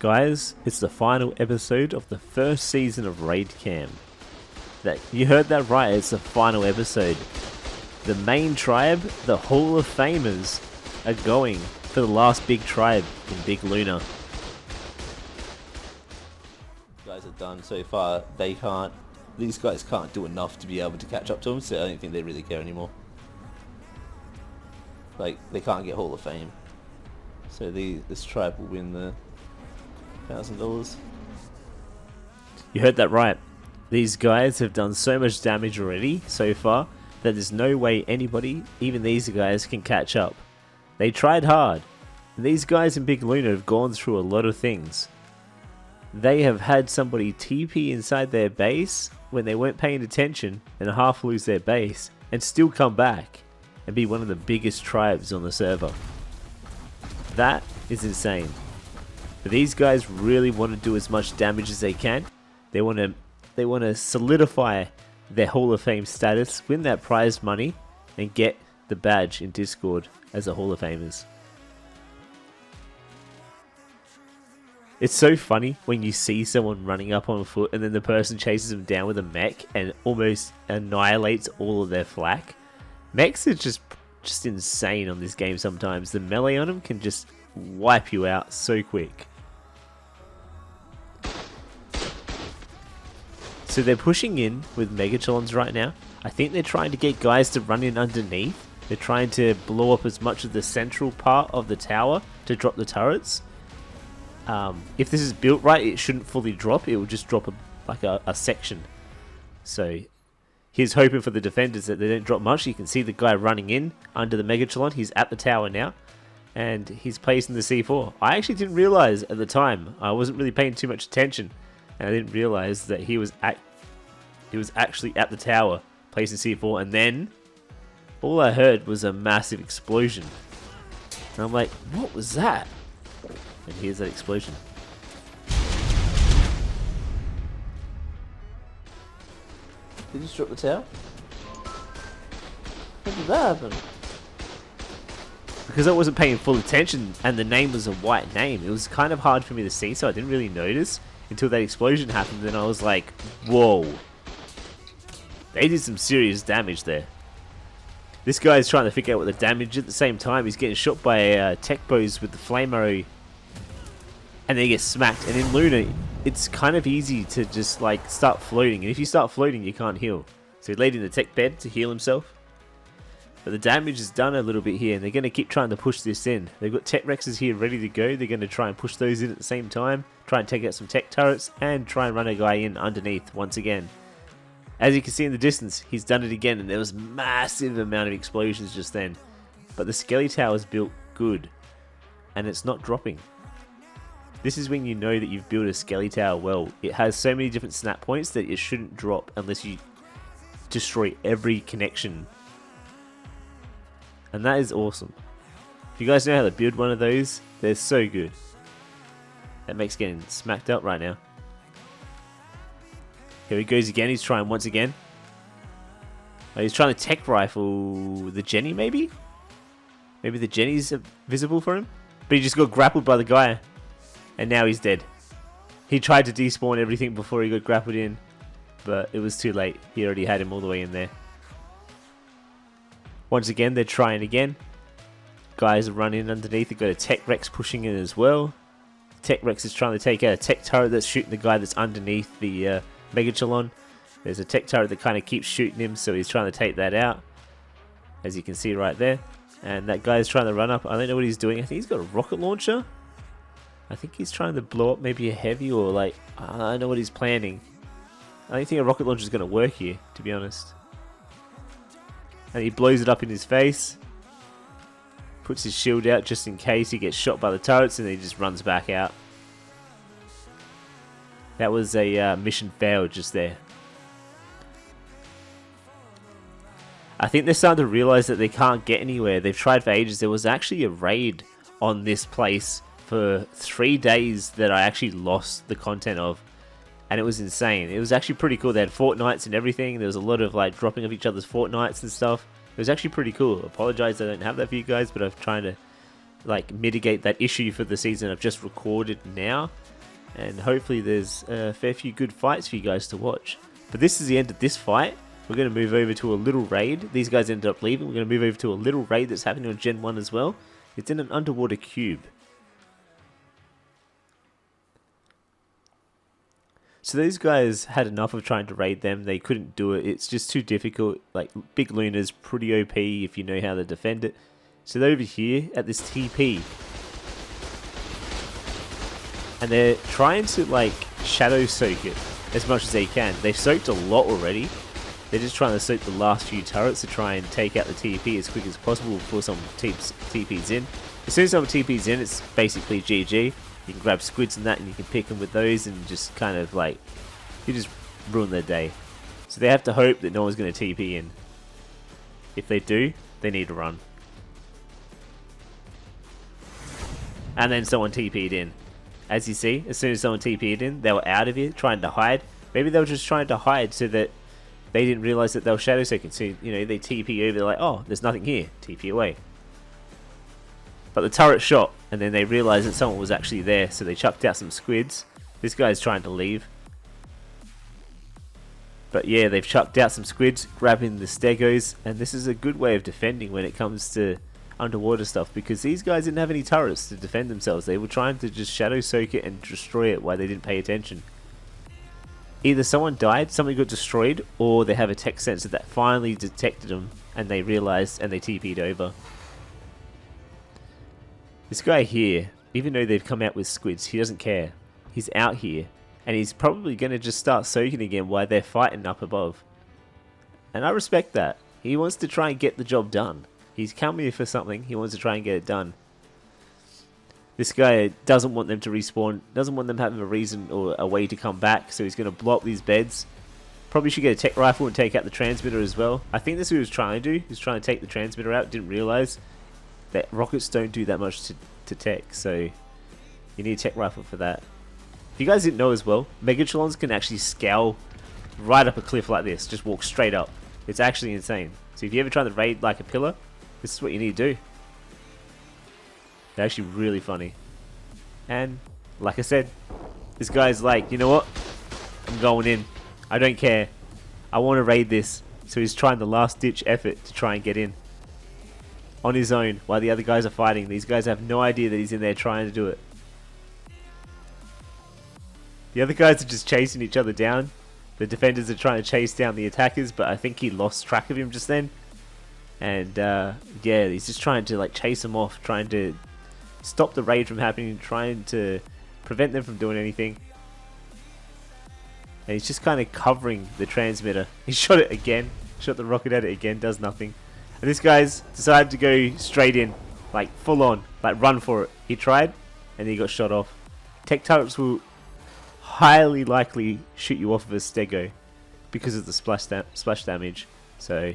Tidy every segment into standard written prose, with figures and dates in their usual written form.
Guys, it's the final episode of the first season of Raid Camp. You heard that right, it's the final episode. The main tribe, the Hall of Famers, are going for the last big tribe in Big Luna. Guys are done so far. These guys can't do enough to be able to catch up to them, so I don't think they really care anymore. Like, they can't get Hall of Fame. So this tribe will win the $1,000. You heard that right. These guys have done so much damage already so far that there's no way anybody, even these guys, can catch up. They tried hard. And these guys in Big Luna have gone through a lot of things. They have had somebody TP inside their base when they weren't paying attention and half lose their base and still come back and be one of the biggest tribes on the server. That is insane. But these guys really want to do as much damage as they can. They want to solidify their Hall of Fame status, win that prize money, and get the badge in Discord as a Hall of Famers. It's so funny when you see someone running up on foot and then the person chases them down with a mech and almost annihilates all of their flak. Mechs are just insane on this game sometimes. The melee on them can just wipe you out so quick. So they're pushing in with Megachalons right now. I think they're trying to get guys to run in underneath. They're trying to blow up as much of the central part of the tower to drop the turrets. If this is built right, it shouldn't fully drop. It will just drop a section. So he's hoping for the defenders that they don't drop much. You can see the guy running in under the Megachalon. He's at the tower now. And he's placing the C4. I actually didn't realize at the time. I wasn't really paying too much attention. And I didn't realize that he was actually at the tower placing C4. And then all I heard was a massive explosion. And I'm like, what was that? And here's that explosion. Did you just drop the tower? How did that happen? Because I wasn't paying full attention and the name was a white name, it was kind of hard for me to see, so I didn't really notice until that explosion happened. Then I was like, whoa. They did some serious damage there. This guy is trying to figure out what the damage at the same time. He's getting shot by tech bows with the flame arrow. And then he gets smacked. And in Luna, it's kind of easy to just like start floating. And if you start floating, you can't heal. So he laid in the tech bed to heal himself. But the damage is done a little bit here. And they're going to keep trying to push this in. They've got tech Rexes here ready to go. They're going to try and push those in at the same time. Try and take out some tech turrets. And try and run a guy in underneath once again. As you can see in the distance, he's done it again. And there was massive amount of explosions just then. But the Skelly Tower is built good. And it's not dropping. This is when you know that you've built a Skelly Tower well. It has so many different snap points that it shouldn't drop unless you destroy every connection. And that is awesome. If you guys know how to build one of those, they're so good. That makes getting smacked up right now. Here he goes again. He's trying once again. Oh, he's trying to tech rifle the Jenny maybe? Maybe the Jenny's visible for him? But he just got grappled by the guy. And now he's dead. He tried to despawn everything before he got grappled in. But it was too late. He already had him all the way in there. Once again, they're trying again. Guys are running underneath. They've got a Tech Rex pushing in as well. Tech Rex is trying to take out a Tech Turret that's shooting the guy that's underneath the Megachalon. There's a Tech Turret that kind of keeps shooting him, so he's trying to take that out. As you can see right there. And that guy's trying to run up. I don't know what he's doing. I think he's got a rocket launcher. I think he's trying to blow up maybe a heavy or like, I don't know what he's planning. I don't think a rocket launcher is going to work here, to be honest. And he blows it up in his face. Puts his shield out just in case he gets shot by the turrets, and then he just runs back out. That was a mission failed just there. I think they're starting to realize that they can't get anywhere. They've tried for ages. There was actually a raid on this place for 3 days that I actually lost the content of, and it was insane. It was actually pretty cool. They had fortnights and everything. There was a lot of like dropping of each other's fortnights and stuff. It was actually pretty cool. Apologize I don't have that for you guys, but I'm trying to like mitigate that issue for the season. I've just recorded now, and hopefully there's a fair few good fights for you guys to watch. But this is the end of this fight. We're going to move over to a little raid. These guys ended up leaving. We're going to move over to a little raid that's happening on Gen 1 as well. It's in an underwater cube. So those guys had enough of trying to raid them. They couldn't do it. It's just too difficult. Like, Big Luna's pretty OP if you know how to defend it. So they're over here at this TP. And they're trying to, like, shadow soak it as much as they can. They've soaked a lot already. They're just trying to soak the last few turrets to try and take out the TP as quick as possible before someone TP's in. As soon as someone TP's in, it's basically GG. You can grab squids and that, and you can pick them with those, and just kind of like, you just ruin their day. So they have to hope that no one's going to TP in. If they do, they need to run. And then someone TP'd in. As you see, as soon as someone TP'd in, they were out of here, trying to hide. Maybe they were just trying to hide so that they didn't realize that they were shadow soaking. So, you know, they TP over, they're like, oh, there's nothing here. TP away. But the turret shot, and then they realized that someone was actually there, so they chucked out some squids. This guy's trying to leave. But yeah, they've chucked out some squids, grabbing the stegos, and this is a good way of defending when it comes to underwater stuff, because these guys didn't have any turrets to defend themselves. They were trying to just shadow soak it and destroy it while they didn't pay attention. Either someone died, something got destroyed, or they have a tech sensor that finally detected them, and they realized, and they TP'd over. This guy here, even though they've come out with squids, he doesn't care. He's out here, and he's probably going to just start soaking again while they're fighting up above. And I respect that. He wants to try and get the job done. He's come here for something, he wants to try and get it done. This guy doesn't want them to respawn, doesn't want them having a reason or a way to come back, so he's going to blow up these beds. Probably should get a tech rifle and take out the transmitter as well. I think that's what he was trying to do. He was trying to take the transmitter out, didn't realize that rockets don't do that much to tech, so you need a tech rifle for that. If you guys didn't know as well, Megatron's can actually scale right up a cliff like this, just walk straight up. It's actually insane. So if you ever try to raid like a pillar, this is what you need to do. They're actually really funny. And like I said, this guy's like, you know what? I'm going in. I don't care. I want to raid this. So he's trying the last ditch effort to try and get in. On his own, while the other guys are fighting. These guys have no idea that he's in there trying to do it. The other guys are just chasing each other down. The defenders are trying to chase down the attackers, but I think he lost track of him just then. And yeah, he's just trying to like chase him off, trying to stop the raid from happening, trying to prevent them from doing anything. And he's just kind of covering the transmitter. He shot it again, shot the rocket at it again, does nothing. And this guy's decided to go straight in, like full on, like run for it. He tried, and he got shot off. Tech turrets will highly likely shoot you off of a stego because of the splash damage. So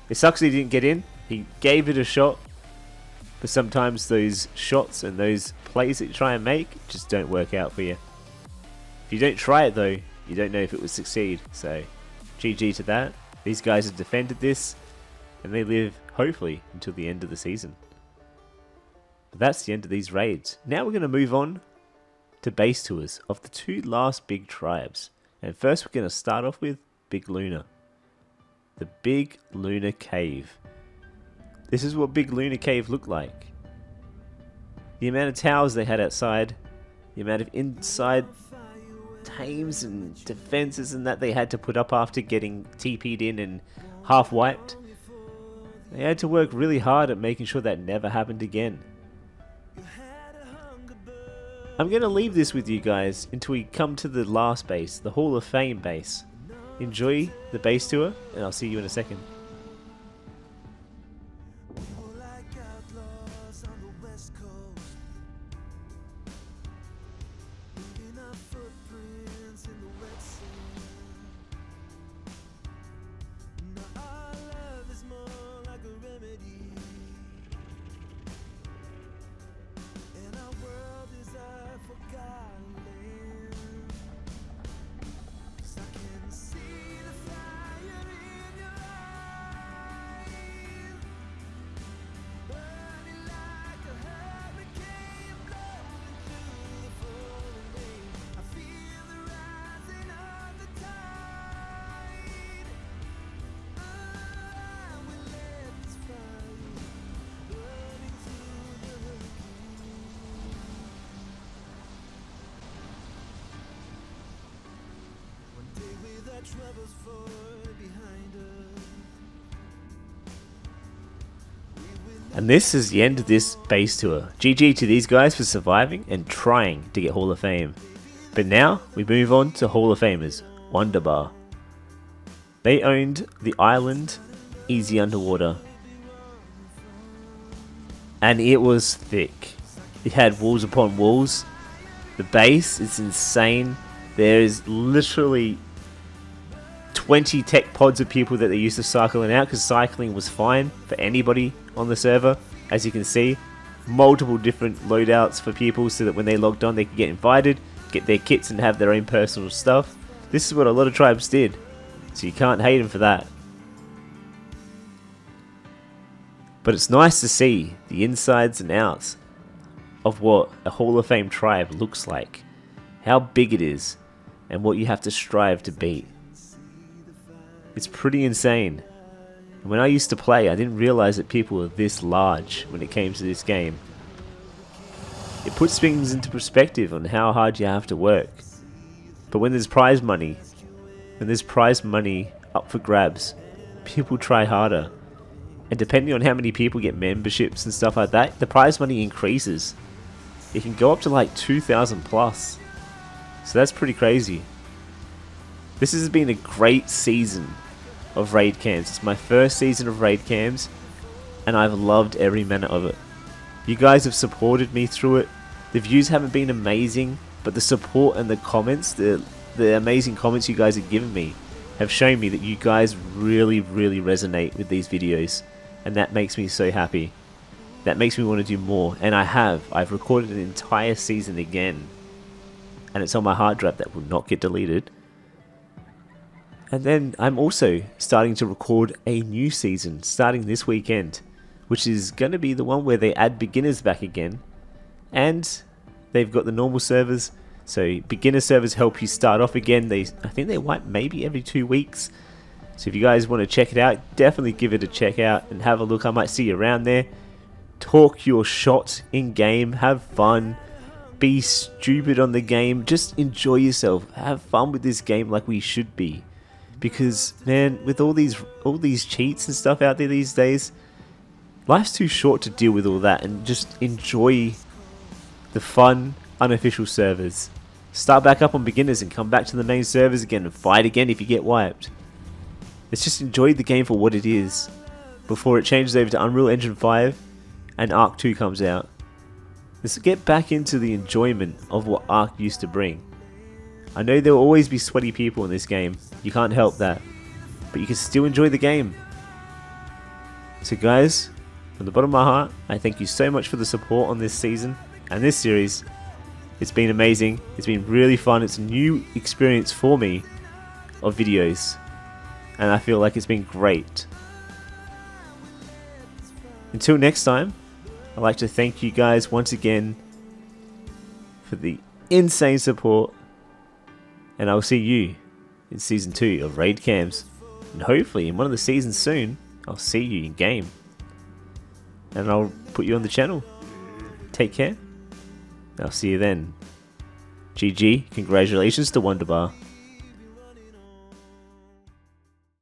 it sucks that he didn't get in. He gave it a shot, but sometimes those shots and those plays that you try and make just don't work out for you. If you don't try it though, you don't know if it would succeed. So GG to that. These guys have defended this, and they live, hopefully, until the end of the season. But that's the end of these raids. Now we're going to move on to base tours of the two last big tribes. And first we're going to start off with Big Luna. The Big Luna Cave. This is what Big Luna Cave looked like. The amount of towers they had outside, the amount of inside tames and defenses and that they had to put up after getting TP'd in and half wiped. They had to work really hard at making sure that never happened again. I'm going to leave this with you guys until we come to the last base, the Hall of Fame base. Enjoy the base tour, and I'll see you in a second. And this is the end of this base tour. GG to these guys for surviving and trying to get Hall of Fame. But now we move on to Hall of Famers, Wunderbar. They owned the island Easy Underwater. And it was thick. It had walls upon walls. The base is insane. There is literally 20 tech pods of people that they used to cycling out, because cycling was fine for anybody on the server. As you can see, multiple different loadouts for people so that when they logged on they could get invited, get their kits and have their own personal stuff. This is what a lot of tribes did, so you can't hate them for that. But it's nice to see the insides and outs of what a Hall of Fame tribe looks like, how big it is, and what you have to strive to beat. It's pretty insane. And when I used to play, I didn't realize that people were this large when it came to this game. It puts things into perspective on how hard you have to work. But when there's prize money up for grabs, people try harder. And depending on how many people get memberships and stuff like that, the prize money increases. It can go up to like 2,000 plus. So that's pretty crazy. This has been a great season of raid camps. It's my first season of raid camps, and I've loved every minute of it. You guys have supported me through it. The views haven't been amazing, but the support and the comments, the amazing comments you guys have given me, have shown me that you guys really, really resonate with these videos, and that makes me so happy. That makes me want to do more, and I've recorded an entire season again, and it's on my hard drive that will not get deleted. And then I'm also starting to record a new season starting this weekend, which is going to be the one where they add beginners back again, and they've got the normal servers. So beginner servers help you start off again. I think they wipe maybe every 2 weeks. So if you guys want to check it out, definitely give it a check out and have a look. I might see you around there. Talk your shot in game, have fun, be stupid on the game, just enjoy yourself, have fun with this game like we should be. Because man, with all these cheats and stuff out there these days, life's too short to deal with all that, and just enjoy the fun unofficial servers. Start back up on beginners and come back to the main servers again and fight again if you get wiped. Let's just enjoy the game for what it is before it changes over to Unreal Engine 5 and Ark 2 comes out. Let's get back into the enjoyment of what Ark used to bring. I know there will always be sweaty people in this game, you can't help that, but you can still enjoy the game. So guys, from the bottom of my heart, I thank you so much for the support on this season and this series. It's been amazing, it's been really fun, it's a new experience for me of videos, and I feel like it's been great. Until next time, I'd like to thank you guys once again for the insane support, and I'll see you in Season 2 of Raid Camps, and hopefully in one of the seasons soon, I'll see you in game, and I'll put you on the channel. Take care, I'll see you then. GG, congratulations to Wunderbar.